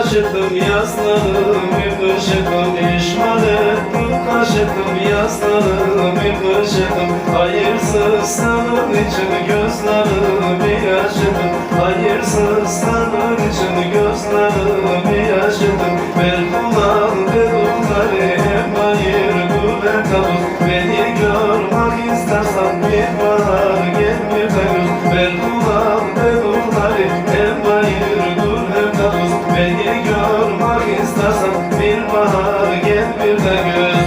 kaşıdım yaslarımı kışıdım, pişman ettim kaşıdım yaslarımı kışıdım. Hayırsız sanın için gözlerimi yaşadım, hayırsız sanın için gözlerimi yaşadım. Ben kulağım dedumları hem hayır dur hem kabus. Beni görmek istersen bir bahar gel bir de göz. Ben kulağım dedumları hem hayır dur hem kabus. Beni görmek istersen bir bahar gel bir de göz.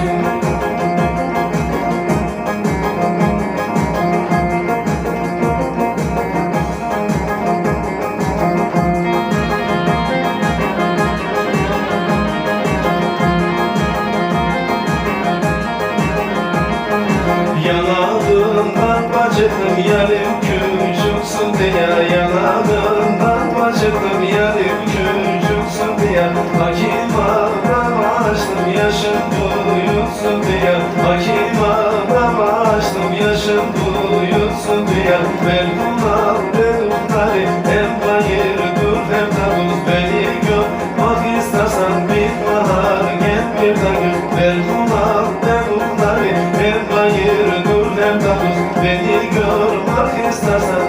Yanağından bacıdım yarim küçüksün diye, yanağından bacıdım yarim küçüksün diye. Hakim ağam açtım yaşım buyursun diye, hakim ağam açtım yaşım buyursun diye. Ben kulağım dedumları hem hayır dur hem tavuz. Beni görmek istersen bir bahar gel bir de gül. Ben kulağım dedumları hem hayır dur hem tavuz. Beni görmek istersen